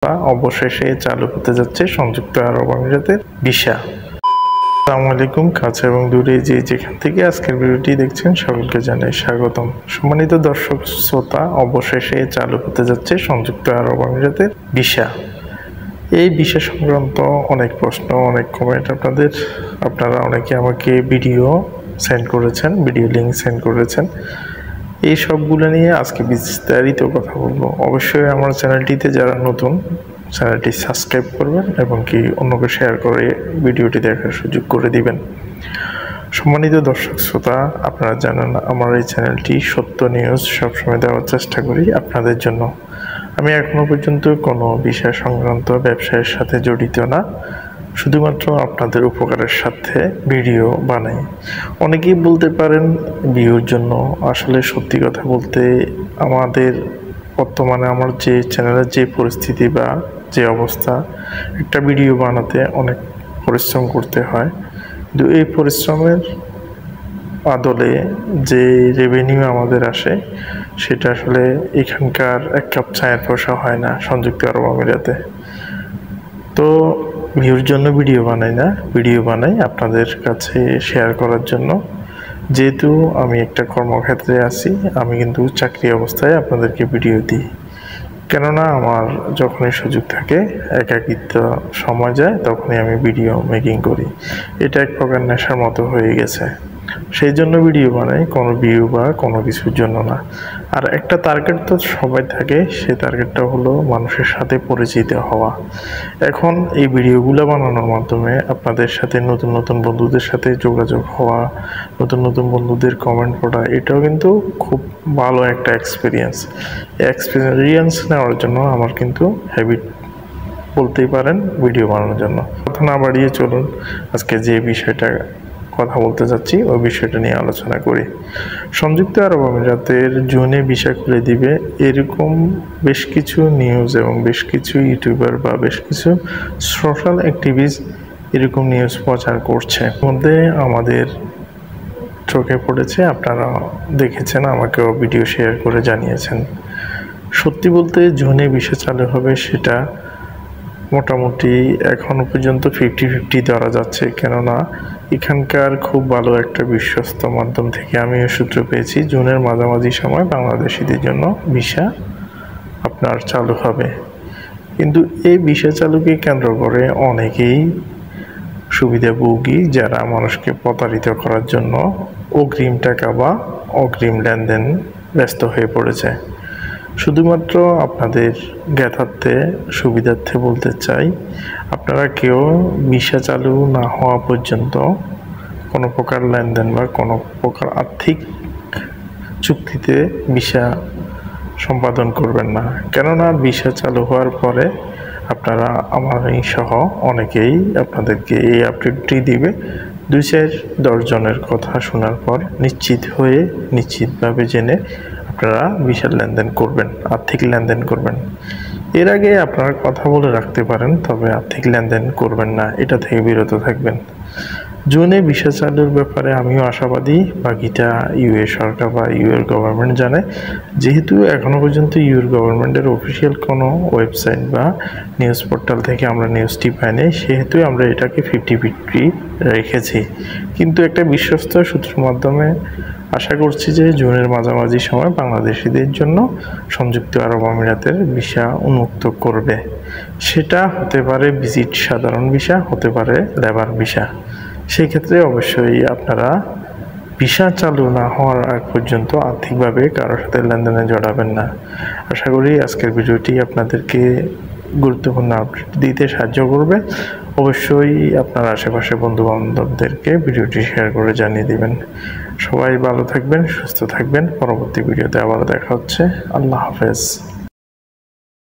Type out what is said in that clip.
অবশেষে চালু হতে যাচ্ছে সংযুক্ত আরব আমিরাতের ভিসা। আসসালামু আলাইকুম, কাছে এবং দূরে যে যেখান থেকে আজকের ভিডিওটি দেখছেন সকলকে জানাই স্বাগতম। সম্মানিত দর্শক শ্রোতা, অবশেষে চালু হতে যাচ্ছে সংযুক্ত আরব আমিরাতের ভিসা। এই ভিসা সংক্রান্ত অনেক প্রশ্ন, অনেক কমেন্ট আপনারা অনেকে আমাকে ভিডিও সেন্ড করেছেন, ভিডিও লিঙ্ক সেন্ড করেছেন। এই সবগুলো নিয়ে আজকে বিস্তারিত কথা বলবো। অবশ্যই আমার চ্যানেলটিতে যারা নতুন, চ্যানেলটি সাবস্ক্রাইব করবেন এবং অন্যকে শেয়ার করে ভিডিওটি দেখার সুযোগ করে দিবেন। সম্মানিত দর্শক শ্রোতা, আপনারা জানেন আমার এই চ্যানেলটি সত্য নিউজ সবসময় দেওয়ার চেষ্টা করি আপনাদের জন্য। আমি এখনো পর্যন্ত কোনো বিষয় সংক্রান্ত ব্যবসায়ের সাথে জড়িত না, শুধুমাত্র আপনাদের উপকারের সাথে ভিডিও বানাই। অনেকেই বলতে পারেন ভিউর জন্য। আসলে সত্যি কথা বলতে আমাদের বর্তমানে আমার যে চ্যানেলের যে পরিস্থিতি বা যে অবস্থা, একটা ভিডিও বানাতে অনেক পরিশ্রম করতে হয়। কিন্তু এই পরিশ্রমের আদলে যে রেভিনিউ আমাদের আসে সেটা আসলে এখানকার এক কাপ চায়ের পয়সা হয় না সংযুক্ত আরব আমিরাতে। তো ভিউর জন্য ভিডিও বানাই না, ভিডিও বানাই আপনাদের কাছে শেয়ার করার জন্য। যেহেতু আমি একটা কর্মক্ষেত্রে আছি, আমি কিন্তু চাকরি অবস্থায় আপনাদেরকে ভিডিও দিই। কেননা আমার যখনই সুযোগ থাকে, একাকিত্ব সময় যায়, তখনই আমি ভিডিও মেকিং করি। এটা এক প্রকার নেশার মতো হয়ে গেছে। সেই জন্য ভিডিও বানাই, কোনো ভিউ বা কোনো কিছুর জন্য না। আর একটা টার্গেট তো সবাই থাকে, সেই টার্গেটটা হলো মানুষের সাথে পরিচিত হওয়া। এখন এই ভিডিওগুলো বানানোর মাধ্যমে আপনাদের সাথে নতুন নতুন বন্ধুদের সাথে যোগাযোগ হওয়া, নতুন নতুন বন্ধুদের কমেন্ট পড়া, এটাও কিন্তু খুব ভালো একটা এক্সপিরিয়েন্স। এই এক্সপিরিয়েন্স নেওয়ার জন্য আমার কিন্তু হ্যাবিট বলতেই পারেন ভিডিও বানানোর জন্য। কথা না বাড়িয়ে চলুন আজকে যে বিষয়টা কথা বলতে যাচ্ছি ওই বিষয়টা নিয়ে আলোচনা করি। সংযুক্ত আরব আমিরাতের জুনে ভিসা খুলে দিবে, এরকম বেশ কিছু নিউজ এবং বেশ কিছু ইউটিউবার বা বেশ কিছু সোশ্যাল অ্যাক্টিভিস্ট এরকম নিউজ প্রচার করছে। মধ্যে আমাদের চোখে পড়েছে, আপনারা দেখেছেন, আমাকেও ভিডিও শেয়ার করে জানিয়েছেন। সত্যি বলতে জুনে ভিসা চালু হবে সেটা মোটামুটি এখনও পর্যন্ত 50-50 ধরা যাচ্ছে। কেননা এখানকার খুব ভালো একটা বিশ্বস্ত মাধ্যম থেকে আমিও সূত্র পেয়েছি জুনের মাঝামাঝি সময় বাংলাদেশিদের জন্য ভিসা আপনার চালু হবে। কিন্তু এই ভিসা চালুকে কেন্দ্র করে অনেকেই সুবিধাভোগী যারা মানুষকে প্রতারিত করার জন্য অগ্রিম টাকা বা অগ্রিম লেনদেন ব্যস্ত হয়ে পড়েছে। শুধুমাত্র আপনাদের জ্ঞাতার্থে সুবিধার্থে বলতে চাই, আপনারা কেউ ভিসা চালু না হওয়া পর্যন্ত কোনো প্রকার লেনদেন বা কোনো প্রকার আর্থিক চুক্তিতে ভিসা সম্পাদন করবেন না। কেননা ভিসা চালু হওয়ার পরে আপনারা আমারই সহ অনেকেই আপনাদেরকে এই আপডেটটি দিবে। 2-4-10 জনের কথা শোনার পর নিশ্চিতভাবে জেনে আপনারা ভিসার লেনদেন করবেন, আর্থিক লেনদেন করবেন। এর আগে আপনারা কথা বলে রাখতে পারেন, তবে আর্থিক লেনদেন করবেন না, এটা থেকে বিরত থাকবেন। জুনে ভিসা চালুর ব্যাপারে আমিও আশাবাদী, বাকিটা ইউএ সরকার বা ইউএর গভর্নমেন্ট জানে। যেহেতু এখনও পর্যন্ত ইউএর গভর্নমেন্টের অফিসিয়াল কোনো ওয়েবসাইট বা নিউজ পোর্টাল থেকে আমরা নিউজটি পাইনি, সেহেতু আমরা এটাকে 50-50 রেখেছি। কিন্তু একটা বিশ্বস্ত সূত্রের মাধ্যমে আশা করছি যে জুনের মাঝামাঝি সময় বাংলাদেশিদের জন্য সংযুক্ত আরব আমিরাতের ভিসা উন্মুক্ত করবে। সেটা হতে পারে ভিজিট সাধারণ ভিসা, হতে পারে লেবার ভিসা। সেই ক্ষেত্রে অবশ্যই আপনারা ভিসা চালু না হওয়ার আগ পর্যন্ত আর্থিকভাবে কারোর সাথে লেনদেনে জড়াবেন না। আশা করি আজকের ভিডিওটি আপনাদেরকে গুরুত্বপূর্ণ আপডেট দিতে সাহায্য করবে। অবশ্যই আপনার আশেপাশে বন্ধু বান্ধবদেরকে ভিডিওটি শেয়ার করে জানিয়ে দিবেন। সবাই ভালো থাকবেন, সুস্থ থাকবেন। পরবর্তী ভিডিওতে আবার দেখা হচ্ছে। আল্লাহ হাফেজ।